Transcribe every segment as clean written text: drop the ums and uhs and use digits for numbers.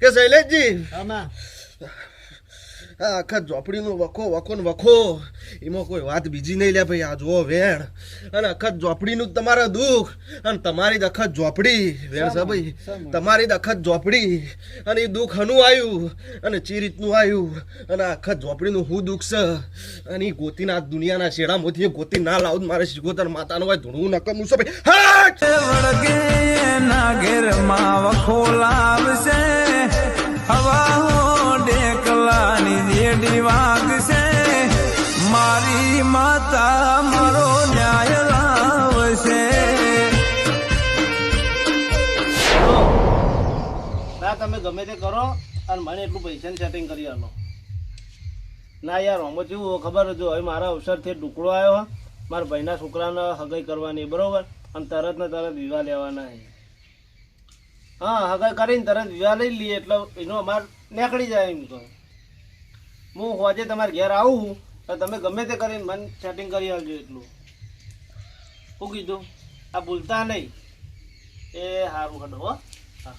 કે શૈલેષજી આમાં આખા ઝોપડીનું વખો ને વખો એમાં કોઈ વાત બીજી નહીં લે ભાઈ. આ જુઓ વેણ અને આખા ઝોપડીનું જ તમારા દુઃખ અને તમારી જ આખા ઝોપડી વેણ છે ભાઈ. તમારી જ આખા ઝોપડી અને એ દુઃખ હનું આવ્યું અને ચી રીતનું આવ્યું અને આખા ઝોપડીનું હું દુઃખ છે અને એ ગોતીના દુનિયાના શેડામાંથી ગોતી ના લાવું મારે શિગોતર માતાનું હોય ધૂણું નકમું છે ભાઈ. ના ઘેરમાં વખો લાવશે હવા ડેકલાની જેડી વાગશે મારી માતા મારો ન્યાય લાવશે. ના તમે ગમે તે કરો અને મને એટલું પૈસાની સેટિંગ કરી આલો. ના યાર આમાં જેવું ખબર જો હવે મારા અવસરથી ટુકડો આવ્યો મારા ભાઈના છોકરાને હગાઈ કરવાની બરોબર અને તરત ને તરત વિવાહ લેવાના છે. હા હગાઈ કરીને તરત વિવાહ લઈ લઈએ એટલે એનો અમારે નીકળી જાય એમ તો. હું હોજે તમારે ઘેર આવું તો તમે ગમે તે કરીને મને સેટિંગ કરી આવજો એટલું. શું કીધું? આ ભૂલતા નહીં. એ સારું ખડો હો. હા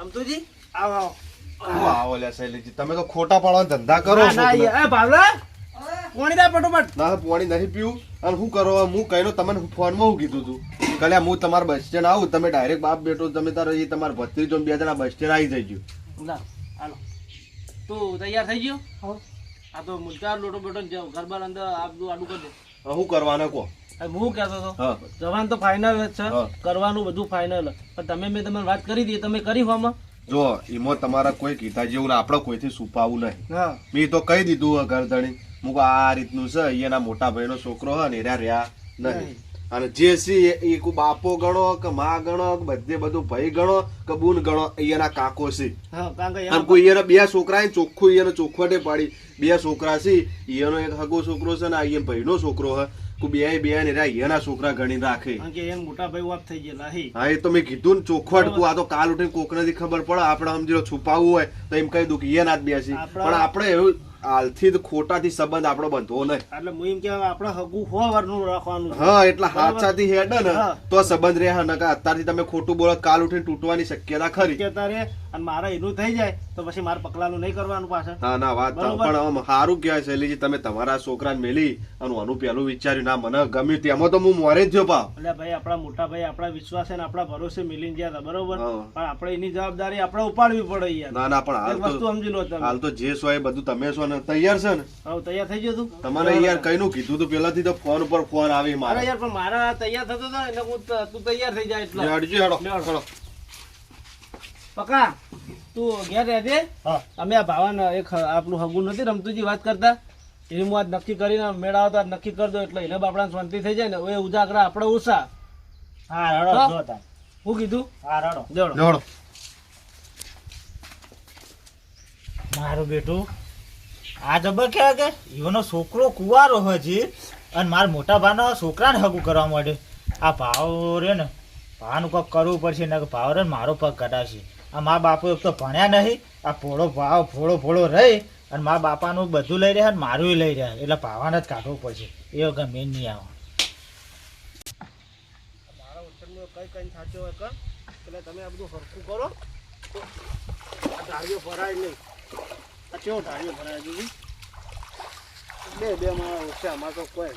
અમતુજી આવો આવો. આવો લે શૈલેષજી, તમે તો ખોટા પાડવાના ધંધા કરો છો. ના યાર ભાવલા પાણી દા ફટોફટ. ના પાણી નહીં પીવું અને શું કરો હું કહીનો તમને ફોનમાં હું કીધું તું કલ્યા હું તમારા બસ સ્ટેન્ડ આવું તમે ડાયરેક્ટ બાપ બેટો તમે તારો એ તમારા ભત્રીજો બે જણા બસ સ્ટેન્ડ આવી જઈજો. ના હાલો તું તૈયાર થઈ ગયો? આ તો મુલકાર લોટો બેટો ઘરબાર અંદર આડું આડું કરી દે. શું કરવાના કહો? હું કહેતો હતો હા જવાનું તો ફાઇનલ જ છે, કરવાનું બધું ફાઇનલ. પણ મેં તમને વાત કરી હતી તમે કરી હોમાં? જો એમાં તમારા કોઈ કીધા જેવું આપણે કોઈથી છુપાવું નહીં. હા મેં તો કહી દીધું ઘરધણી મુક આ રીતનું છે એના મોટા ભાઈનો છોકરો હોય ને રહ્યા નહીં અને જે સી એ બાપો ગણો કે માં ગણો કે બધે બધું ભાઈ ગણો કે બુન ગણો અહીંયાના કાકો છે. હા કારણ કે આમ કોઈ એના બે છોકરા ચોખ્ખું એને ચોખવટે પાડી બે છોકરા છે એનો એક હગો છોકરો છે ને અહીંયા ભાઈનો છોકરો હે બે ને એના છોકરા ગણી રાખે. કારણ કે એમ મોટા ભાઈ વાપ થઈ ગયેલા હે. હા એ તો મેં કીધું ને ચોખવટ આ તો કાલ ઉઠીને કોકને ખબર પડે આપણે સમજી લો છુપાવવું હોય તો એમ કહી દઉં કે એ ના જ બેસી પણ આપણે એવું હાલથી જ ખોટાથી સંબંધ આપણો બંધવો નહીં. એટલે હું એમ કે આપણે હગું હોવાનું રાખવાનું. હા એટલે હાથાથી હેડ ને તો સંબંધ રહે ને અત્યારથી તમે ખોટું બોલો કાલ ઉઠીને તૂટવાની શક્યતા ખરી. શક્યતા રે અને મારા એનું થઈ જાય તો પછી મારે પકલાનું નહીં કરવાનું પાછળ. હા ના વાત પણ આમ સારું કહેવાય શૈલીજી તમે તમારા છોકરાને મેલી અને આનું પેલું વિચાર્યું ના મને ગમ્યું તેમાં તો હું મોરે જ જો પાવ. એટલે ભાઈ આપણા મોટા ભાઈ આપણા વિશ્વાસ અને આપણા ભરોસે મિલી ગયા હતા બરોબર પણ આપણે એની જવાબદારી આપણે ઉપાડવી પડે યાર. ના ના પણ હાલ વસ્તુ સમજી લો તમે. હાલ તો જે છો એ બધું તમે છો ને તૈયાર છે ને? હવે તૈયાર થઈ ગયો તું? તમારે યાર કઈનું કીધું તું પેલાથી તો ફોન ઉપર ફોન આવી મારે. અરે યાર પણ મારા તૈયાર થતો હતો એટલે હું તું તૈયાર થઈ જાય એટલે હેડજો હેડો. પકા તું ઘેર રહેજે. અમે આ ભાવાને એક આપણું હગું નથી રમતુજી વાત કરતા એની હું આજ નક્કી કરીને મેળાવો તો નક્કી કરી દો એટલે એને બાપડા શાંતિ થઈ જાય ને એ ઉજાગરા આપણે ઓછા. હા રડો હું કીધું? હા રડો જોડો. મારું બેટું આ જબર કહેવાય કે એનો છોકરો કુવારો હજી અને મારા મોટા ભાઈનો છોકરાને હગું કરવા માટે આ ભાવ રે ને ભાવનું કંઈક કરવું પડશે ને ભાવ રે મારો પગ કઢાશે. આ મા બાપુ એક તો ભણ્યા નહીં આ ભોળો રહી અને મા બાપાનું બધું લઈ રહ્યા ને મારું લઈ રહ્યા એટલે ભાવાને જ કાઢવું પડશે એ ગમે નહીં આવે. મારા ઉત્તરનો કઈ સાચો હોય કર એટલે તમે આ બધું સરખું કરો તો આ ધારીઓ ભરાય નહીં. આ કેવો ધારીઓ ભરાય દીધી બે મારા ઓછા આમાં તો કોઈ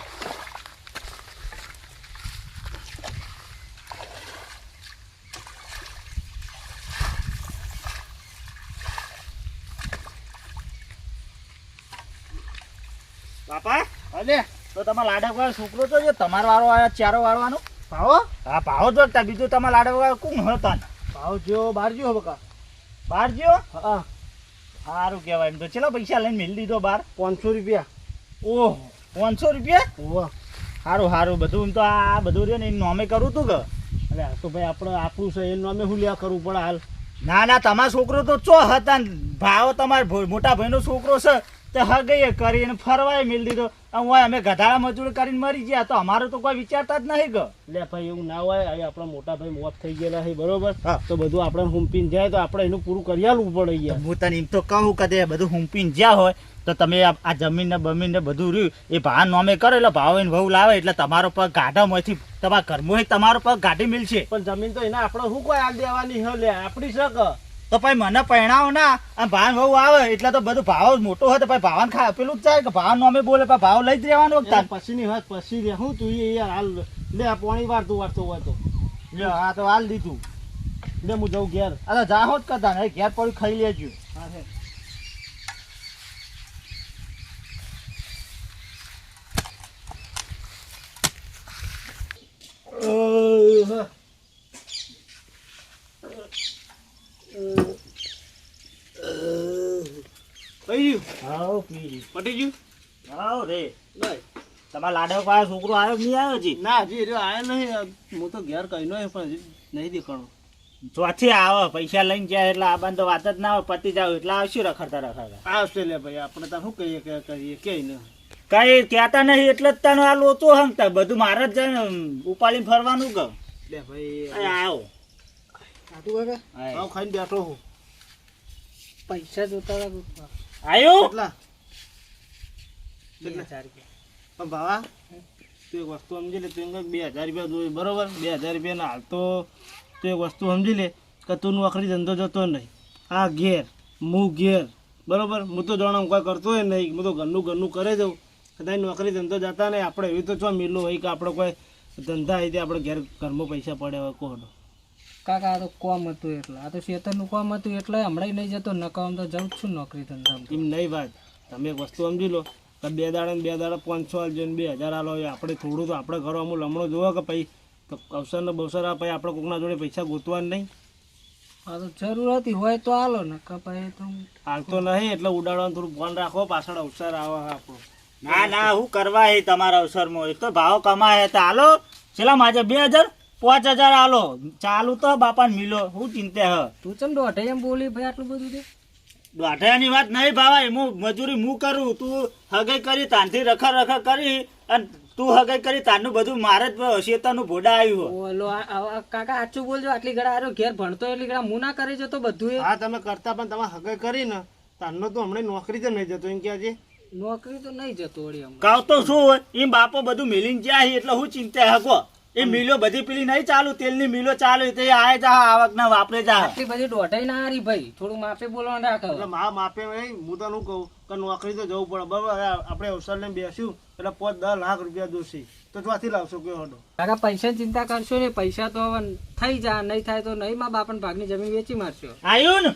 બાપા અરે તો તમારા લાડક વાળો છોકરો તો જે તમારો વાળો આવ્યા ચારો વાળવાનો ભાવો હા ભાવો તો બીજું તમારા લાડક વાળો કોણ હતા ને ભાવ જેવો બહાર ગયો બકા બહાર ગયો? હા સારું કહેવાય એમ તો ચલો પૈસા લઈને મેળ દીધો બહાર 500 રૂપિયા. ઓહો 500 રૂપિયા? ઓહ સારું બધું તો આ બધું રે ને એનું નામે કરું તું કે એટલે આ તો ભાઈ આપણે આપણું છે એનું નામે શું લ્યા કરવું પડે હાલ. ના તમારો છોકરો તો ચો હતા ને ભાવ તમારા મોટા ભાઈનો છોકરો છે તે હગઈ કરીને ફરવાય મેળ દીધો. અમે ગધાડા મજૂર કરીને મરી ગયા તો અમારે તો કોઈ વિચારતા જ નહીં કે એટલે ભાઈ એવું ના હોય હવે આપણા મોટા ભાઈ મોત થઈ ગયેલા છે બરોબર તો બધું આપણે હુંપીને જાય તો આપણે એનું પૂરું કરી આલવું પડે યાર. હું તને એમ તો કહું કે બધું હુંપીને જ્યાં હોય તો તમે આ જમીન ને બમીન ને બધું રહ્યું એ ભાવ નોમે કરો એટલે ભાવ એને વહુ લાવે એટલે તમારો પગ ગાઢામાંથી તમારા ઘરમાં તમારો પગ ગાઢી મિલશે. પણ જમીન તો એને આપણે શું કોઈ હાલ દેવાની હે લે આપણી શક તો પછી મને પહેણાવો ના અને ભાન બહુ આવે એટલે તો બધું ભાવ મોટો હોય તો પછી ભાવન ખા પેલું જ જાય કે ભાવ નામે બોલે પછી ભાવ લઈ જ રહેવાનો તાર પછીની વાત પછી રે હું તું યાર હાલ લે આ પાણી વાળતું હોય તો લે આ તો હાલ દીધું લે હું જાઉં ઘેર આ તો જાહો જ કરતા ને ઘેર પડ્યું ખાઈ લેજો હા હે હાવ પી પટી ગયું હાવ રે નહીં તમારા લાડવા પાસે છોકરો આવ્યો કે નહીં આવ્યો હજી ના હજી રહ્યો આયો નહીં હું તો ઘેર કહીનો પણ હજી નહીં દેખાણો ચોથી આવે પૈસા લઈને જાય એટલે આ બાન તો વાત જ ના હોય પતી જાવ એટલે આવશું રખડતા આવશે લે ભાઈ આપણે તાર શું કહીએ કે કરીએ કે ને કઈ કહેતા નહીં એટલે જ તને આ લોચો હંગતા બધું મારે જ જાય ને ઉપાડીને ફરવાનું કહો લે ભાઈ આવો સાચું કાકા આવ ખાઈને બેઠો હું પૈસા જોતા આવ્યો કેટલા કેટલા પણ ભાવા તું એક વસ્તુ સમજી લે તું એમ 2000 રૂપિયા જોઈ બરોબર 2000 રૂપિયાના હાલ તો તું એક વસ્તુ સમજી લે કે તું નોકરી ધંધો જતો નહીં આ ઘેર હું ઘેર બરોબર હું તો જાણો કોઈ કરતો હોય નહીં હું તો ઘરનું કરે જાઉં કદાચ નોકરી ધંધો જતા નહીં આપણે એવી તો ચો મિલો હોય કે આપણે કોઈ ધંધા આવી આપણે ઘેર ઘરમાં પૈસા પડ્યા હોય કોહડો કાકા આ તો કોમ હતું એટલે આ તો ખેતરનું કોમ હતું એટલે હમણાં નહીં જતો નકામ તો જાઉં જ છું નોકરી ધંધામાં એમ નહીં વાત તમે એક વસ્તુ સમજી લો કે 2 દાડા ને 2 દાડા 500 આલજો ને 2000 આલો આપણે થોડું તો આપણે ઘરો અમુક લમણો જોવો કે પછી અવસર ને બવસર આ પછી આપણે કોકના જોડે પૈસા ગોતવા નહીં આ તો જરૂર હતી હોય તો હાલો નકા પછી તો હાલતો નહીં એટલે ઉડાડવાનું થોડું ફોન રાખો પાછળ અવસર આવે આપણો ના ના હું કરવા હે તમારા અવસરમાં એક તો ભાવ કમાય તો હાલો છેલ્લા માજે 2000 5000 હાલો ચાલુ તો બાપાને મિલો હું ચિંતા હ તું ચમ દોઢે એમ બોલી ભાઈ આટલું બધું તે દોઢાની વાત નહીં ભાવાય હું મજૂરી હું કરું તું હગાઈ કરી તાનથી રખા કરી અને તું હગાઈ કરી તારનું બધું મારે જ શેતાનું ભોડા આવ્યું ઓલો કાકા આચું બોલજો આટલી ઘડા આરો ઘેર ભણતો એટલી ઘડા હું ના કરી જતો બધું એ હા તમે કરતા પણ તમે હગાઈ કરી ને તારનો તો હમણાં નોકરી જ નહીં જતો એમ કે આજે નોકરી તો નહીં જતો વળી હમણાં કાવ તો શું હોય એમ બાપો બધું મિલિંગ જાય એટલે હું ચિંતા હકો એ મિલો બધી પેલી નહીં ચાલુ તેલની મિલો ચાલુ તે આય જા આવક ના વાપરે જા આટલી બધી દોઢાઈ ના હારી ભાઈ થોડું માપે બોલવાનું રાખ એટલે માપે નહીં હું તો શું કહું કે નોકરી તો જવું પડે બરાબર આપણે અવસર લઈને બેસ્યું એટલે 5-10 લાખ રૂપિયા દોશી તો ચોથી લાવશો કે હડો કાકા પૈસાની ચિંતા કરશો ને પૈસા તો હવે થઈ જા નહીં થાય તો નહીં માં બાપન ભાગની જમીન વેચી મારશો આવ્યું ને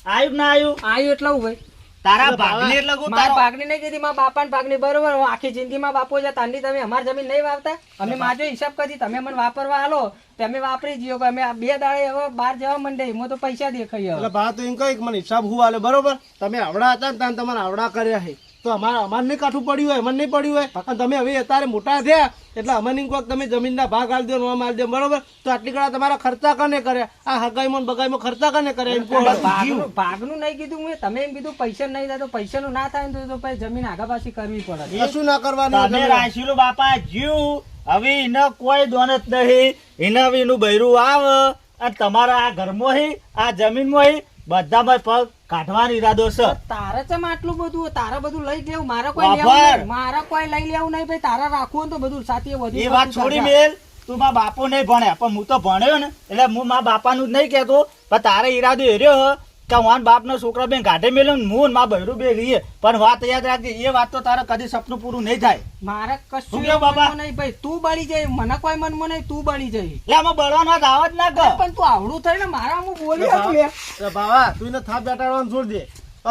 આવ્યું ના આવ્યું આવ્યું એટલે હું ભાઈ તારા ભાગની એટલે મારા ભાગની નહીં કીધી મારા બાપાની ભાગની બરોબર હું આખી જિંદગીમાં બાપો છે તાંડી તમે અમારી જમીન નહીં વાવતા અમે માજો હિસાબ કરી તમે મને વાપરવા હાલો તમે વાપરી જીઓ અમે 2 દાડે હવે બહાર જવા માંડે એમાં તો પૈસા દેખાય એટલે ભા તો એમ કહે કે મને હિસાબ હું આલે બરોબર તમે આવડા હતા ને તમારે આવડા કર્યા છે તો અમારે નહીં કાઠું પડ્યું હોય મને નહીં પડ્યું હોય અને તમે હવે અત્યારે મોટા થયા એટલે અમને કોઈક તમે જમીનના ભાગ આલ દો નોમ આલ દો બરોબર તો આટલી કડા તમારા ખર્ચા કને કર્યા આ હગાઈમાં બગાઈમાં ખર્ચા કને કર્યા એમ કહો ભાગનું નહીં કીધું મેં તમે એમ કીધું પૈસા નહીં થાય તો પૈસાનું ના થાય ને તો પછી જમીન આગા પાછી કરવી પડે કશું ના કરવાનું તમે રાશિલું બાપા જીવ હવે એને કોઈ દોનત નહીં એને હવે એનું બૈરું આવે અને તમારા આ ઘરમાં આ જમીનમાં બધામાં પગ કાઢવાનો ઈરાદો છે તારે ચમ આટલું બધું તારે બધું લઈ લેવું મારે કોઈ લેવું નહીં મારે કોઈ લઈ લેવું નહીં ભાઈ તારે રાખવું ને તો બધું સાથે વધુ એ વાત છોડી મેલ તું મારા બાપો નહીં ભણ્યા પણ હું તો ભણ્યો ને એટલે હું મારા બાપાનું જ નહીં કહેતો પણ તારે ઈરાદો એર્યો કે હું બાપનો છોકરા બેન કાઢે મેલ્યો ને હું મારા બૈરું બે રહીએ પણ વાત યાદ રાખજે એ વાત તો તારે કદી સપનું પૂરું નહીં થાય મારે કશું બાબા નહીં ભાઈ તું બળી જાય મને કોઈ મનમાં નહીં તું બળી જાય એટલે આમાં બળવાનો આવાજ ના કર પણ તું આવડું થઈ ને મારા હું બોલી હતું બાબા તું એને થાપ બેટાડવાનું છોડ દે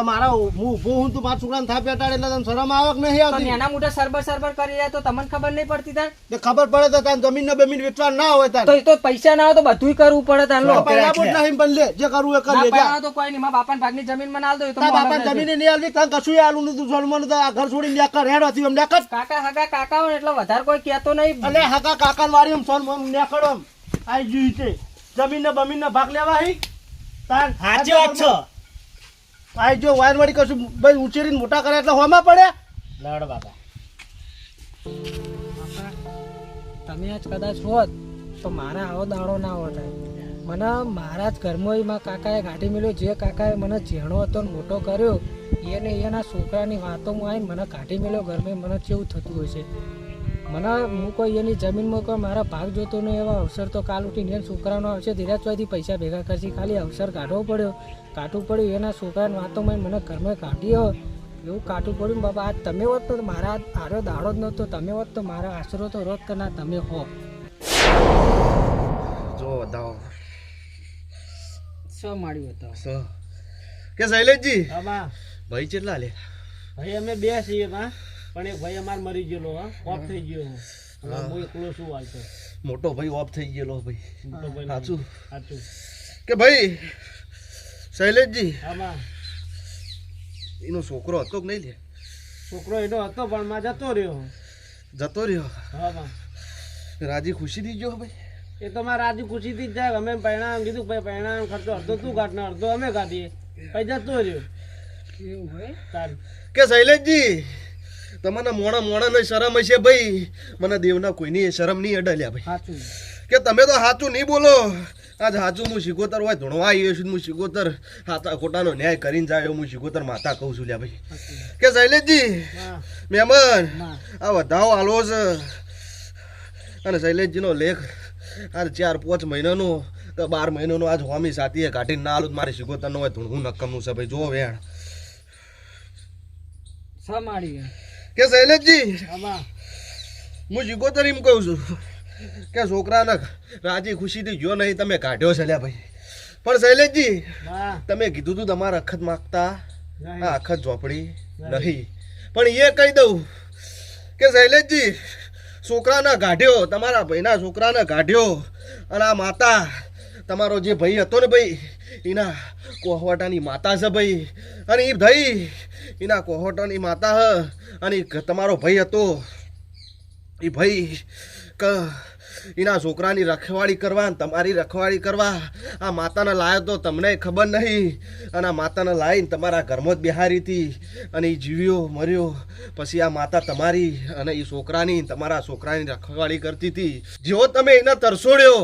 મારા હું ઊભો હું તું મારા છોકરાને થાપ બેટાડે એટલે તને શરમ આવક નહીં આવતી એના મોટા સરબર કરી રહ્યા તો તમને ખબર નહીં પડતી તાર ખબર પડે તો તાર જમીન ને બમીન વેચવા ના હોય તાર તો પૈસા ના હોય તો બધું કરવું પડે તાર પહેલા બોટ નહીં પણ લે જે કરવું એ કર લે જા તો કોઈ નહીં મારા બાપાની ભાગની જમીન માં આલ દો તો તાર બાપા જમીન નહીં આલવી તાર કશું આલું નહીં તું જન્મનું તો આ ઘર છોડીને નેકર હેડ હતી એમ નેકર કાકા હગા કાકા હોય એટલે વધારે કોઈ કહેતો નહીં અલે હકા કાકા વાળી એમ સોન નેકડો આઈ જઈ છે જમીન ને બમીન ને ભાગ લેવા હી તાર સાચી વાત છે આઈ જો વાયરવાડી કશું ભાઈ ઉછેરીને મોટા કરે એટલે હોમાં પડે લડ બાપા તમે આજ કદાચ હોત તો મારા આવો દાડો ના હોત મને મારા જ ઘરમાં એમાં કાકાએ ગાંઠી મેળ્યો જે કાકાએ મને ઝેણો હતો ને મોટો કર્યો એને એના છોકરાની વાતોમાં આવીને મને કાઢી મેળ્યો ઘરમાં મને કેવું થતું હશે મને હું કોઈ એની જમીનમાં કોઈ મારા ભાગ જોતો નહીં, એવા અવસર તો કાલ ઉઠીને એના છોકરાનો આવશે ધીરજ ચોથી પૈસા ભેગા કરશે, ખાલી અવસર કાઢવો પડ્યો, કાઢવું પડ્યું એના છોકરાની વાતોમાં મને ઘરમાં કાઢ્યો, એવું કાઢવું પડ્યું બાપા. આજ તમે હોત તો મારા આરો દાડો જ નહોતો, તમે હોત તો મારા આશરો તો રોત ના તમે હો. જો વધાવો શું માળ્યું બતાવો. સ કે શૈલેષજી આમાં ભાઈ કેટલા લે? ભાઈ અમે બે છીએ માં, પણ એક ભાઈ અમાર મરી ગયેલો હા, ઓફ થઈ ગયો હું. હવે હું એકલો શું હાલતો. મોટો ભાઈ ઓફ થઈ ગયેલો ભાઈ. મોટો ભાઈ સાચું સાચું. કે ભાઈ શૈલેષજી આમાં એનો છોકરો હતો કે નહીં લે? છોકરો એનો હતો પણ માં જતો રહ્યો. જતો રહ્યો? હા માં રાજી ખુશી થી ગયો ભાઈ? એ તો મારા રાજુ ખુશીથી જ જાય. અમે પરિણામ કીધું ભાઈ પરિણામ ખર્ચો અડધો તું કાઢ ને અડધો અમે કાઢીએ, પછી જતો રહ્યો. એવું હોય તારી કે શૈલેષજી તમને મોણા મોણા ને શરમ હશે ભાઈ, મને દેવના કોઈની શરમ નહીં અડલ્યા ભાઈ. સાચું કે તમે તો સાચું નહીં બોલો. આજ સાચું હું શિકોતર હોય ધૂણવા આવ્યો છું, હું શિકોતર હાથા ખોટાનો ન્યાય કરીને જાય હું શિકોતર માતા કહું છું લ્યા ભાઈ. કે શૈલેષજી હા મહેમાન માં આ વધાવો આલો છે, અને શૈલેષજીનો લેખ આજ 4-5 મહિનાનો તો 12 મહિનાનો આજ હોમી સાથીએ કાઢીને ના આલું મારી શિકોતરનો હોય ધૂણવું નક્કમનું છે ભાઈ. જો વેણ શું માળ્યું. કે શૈલેષજી આમાં હું શિકોતર એમ કહું છું કે છોકરાને રાજી ખુશીથી જો નહીં તમે કાઢ્યો છે લ્યા ભાઈ. પણ શૈલેષજી હા તમે કીધું તું તમારા અખત માગતા નહીં. આ અખત ઝોપડી નહીં, પણ એ કહી દઉં કે શૈલેષજી છોકરાને કાઢ્યો, તમારા ભાઈના છોકરાને કાઢ્યો, અને આ માતા તમારો જે ભાઈ હતો ને ભાઈ એના કોહવટાની માતા છે ભાઈ, અને એ ભાઈ એના કોહવટાની માતા હ, અને તમારો ભાઈ હતો એ ભાઈ એના છોકરાની રખવાળી કરવા, તમારી રખવાળી કરવા આ માતાને લાયો તો તમને ખબર નહીં, અને આ માતાને લાવીને તમારા ઘરમાં જ બિહારી હતી, અને એ જીવ્યો મર્યો. પછી આ માતા તમારી અને એ છોકરાની તમારા છોકરાની રખવાળી કરતી હતી. જેવો તમે એને તરસોડ્યો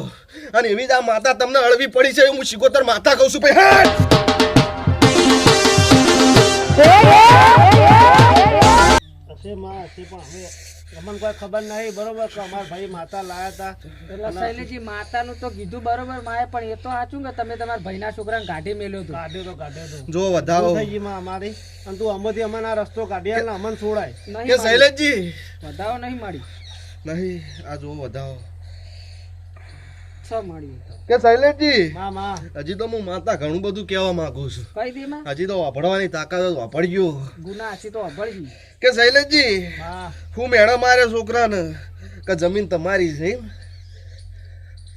અને એવી જ આ માતા તમને અળવી પડી છે. હું શિકોતર માતા કહું છું ભાઈ. હશે માં હશે, પણ હવે અમને કોઈ ખબર નહીં બરોબર કે અમારા ભાઈ માતા લાયા હતા. એટલે શૈલેષજી માતાનું તો કીધું બરોબર માએ, પણ એ તો સાચું કે તમે તમારા ભાઈના છોકરાને કાઢી મેલ્યો હતો. કાઢ્યો તો જો વધાવો થઈ ગઈ માં અમારી, અને તું અમોથી અમારા આ રસ્તો કાઢી આલ ને અમને છોડાય. કે નહીં શૈલેષજી વધાવો નહીં માળી. નહીં આ જો વધાવો શું માળ્યું તો કે શૈલેષજી માં હજી તો હું માતા ઘણું બધું કહેવા માંગુ છું. કઈ દી માં હજી તો વાપરવાની તાકાત વાપરજો. ગુના હશે તો અભળજી. કે શૈલેષજી માં હું મેળા મારે છોકરાને કે જમીન તમારી છે એમ?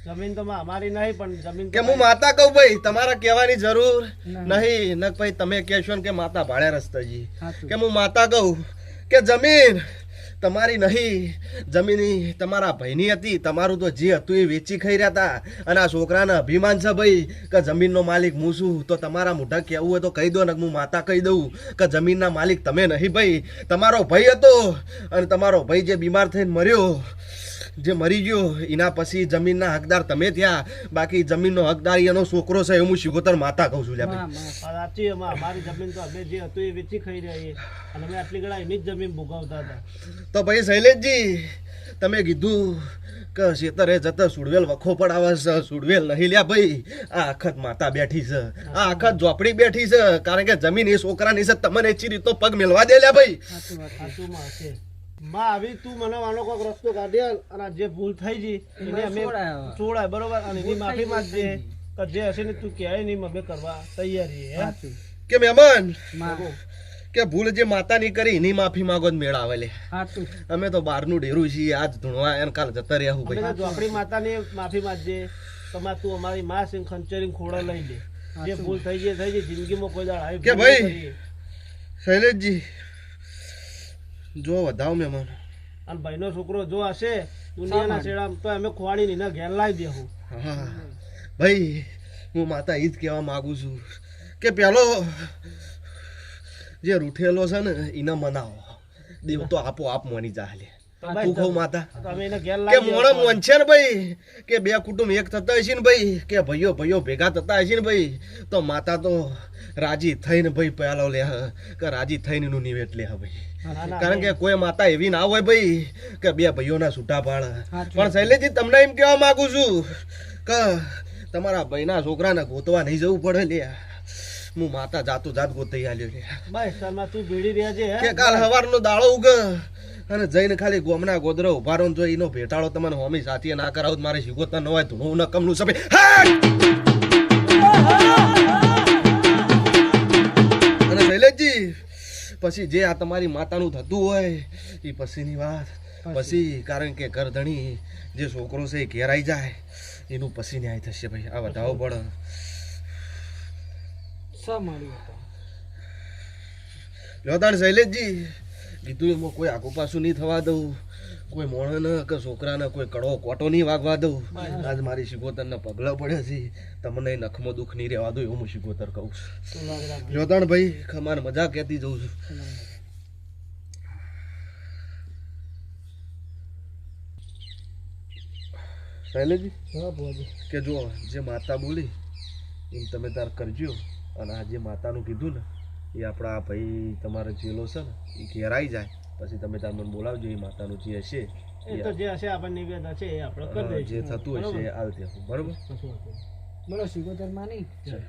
જમીન તો માં અમારી નહીં, પણ જમીન કે હું માતા કહું ભાઈ, તમારા કહેવાની જરૂર ના. નહીં. નક ભાઈ તમે કહેશો ને કે માતા ભાડે રસ્તાજી, સાચું. કે હું માતા કહું કે જમીન તમારી નહીં, જમીન તમારા ભાઈની હતી. તમારું તો જે હતું એ વેચી ખાઈ રહ્યા હતા, અને આ છોકરાને અભિમાન છે ભાઈ કે જમીનનો માલિક હું છું. તો તમારા મોઢા કહેવું હોય તો કહી દો ને, હું માતા કહી દઉં કે જમીનના માલિક તમે નહીં ભાઈ, તમારો ભાઈ હતો, અને તમારો ભાઈ જે બીમાર થઈને મર્યો, જે મરી ગયો, એના પછી જમીનના હકદાર તમે થયા. બાકી જમીનનો હકદાર એનો છોકરો છે. હું શિકોતર માતા કહું છું લ્યા ભાઈ. માં સાચી એમાં અમારી જમીન તો અમે જે હતું એ વેચી ખાઈ રહ્યા છીએ, અને અમે આટલી ઘણા એની જ જમીન ભોગવતા હતા. તો ભાઈ શૈલેષજી તમે કીધું કે શેતરે જતા સુડવેલ વખો પડાવે છે, સુડવેલ નહીં લ્યા ભાઈ. આ આખત માતા બેઠી છે, આ આખત ઝોપડી બેઠી છે, કારણ કે જમીન એ છોકરાની છે. તમને એચી રીતો પગ મેલવા દે લ્યા ભાઈ. સાચું વાત. સાચું માં હશે. માં આવી તું મને આનો કોઈક રસ્તો કાઢી આલ, અને આ જે ભૂલ થઈ ગઈ એને અમે છોડાય. છોડાય બરોબર, અને એની ભૂલ માફી થઈ માંગજે કે જે હશે ને તું કહે નહીં અમે કરવા તૈયાર છીએ હે? સાચું. કે મહેમાન માં કે ભૂલ જે માતાની કરી એની માફી માંગો જ મેળ આવે લે. સાચું. અમે તો બહારનું ડેરું છીએ, આજ ધૂણવા એને કાલ જતા રહ્યા હું અમે ભાઈ. તો આપણી માતાને માફી માંગજે, તમારે તું અમારી માં છે ખંચેરી ખોડો લઈ લે. જે ભૂલ થઈ ગઈ જિંદગીમાં કોઈ દાડ આવી કે ભૂલ ભાઈ? નહીં કરીએ. શૈલેષજી જો વધાવો મહેમાન. અને ભાઈનો છોકરો જો હશે દુનિયાના છેડા તો અમે ખોવાડીને એના ઘેર લાવી દેવું. હા ભાઈ હું માતા એ જ કહેવા માંગુ છું કે પેલો જે રૂઠેલો છે ને એને મનાવો, દેવ તો આપોઆપ માની જાય. તું કહું માતા તો અમે એને ઘેર કે લાવી મોણે મોન છે ને ભાઈ, કે બે કુટુંબ એક થતા હશે ને ભાઈ, કે ભાઈઓ ભેગા થતા હશે ને ભાઈ, તો માતા તો રાજી થઈને ભાઈ પહેલો લે કે રાજી થઈને એનું નિવેટ લે ભાઈ કારણ કે કોઈ માતા એવી ના હોય ભાઈ કે બે ભાઈઓના છૂટા પાડે પણ શૈલેષજી તમને એમ કહેવા માંગુ છું કે તમારા ભાઈના છોકરાને ગોતવા નહીં જવું પડે લે હું માતા જાતો જાત ગોતાઈ આલ્યો લે બસ તારમાં તું ભેડી રહ્યા છે કે કાલ સવારનો દાડો ઉગે અને જઈને ખાલી ગોમના ગોદરો ઉભા રહો જો એનો ભેટાળો તમને હોમી સાથે ના કરાવું મારે શીખોતા ન હોય તો હું નકમનું સભે અને શૈલેષજી પછી જે આ તમારી માતાનું થતું હોય એ પછીની વાત પછી કારણ કે ઘરધણી જે છોકરો છે એ ઘેરાઈ જાય એનું પછી ન્યાય થશે ભાઈ આ વધાવો પડે જોતાણ શૈલેષજી કીધું એમાં કોઈ આગુ પાછું નહીં થવા દઉં કોઈ મોણને કે છોકરાને કોઈ કડવો કોટો નહીં વાગવા દઉં આજ મારી શિકોતરના પગલા પડે છે તમને નખમાં દુઃખ નહીં રહેવા દઉં એવું હું શિકોતર કહું છું જોતાણ ભાઈ ખમાર મજા કહેતી જઉં છું શૈલેષજી કે જો જે માતા બોલી એમ તમે તાર કરજો અને આ જે માતાનું કીધું ને એ આપણા ભાઈ તમારો ચેલો છે ને એ ઘેરાઈ જાય પછી તમે તાર મને બોલાવજો એ માતાનું જે હશે એ તો જે હશે આપણને નિવેદ છે એ આપણે કરી દઈશું જે થતું હશે એ આવતી બરોબર બોલો શીખો માની ચાલ.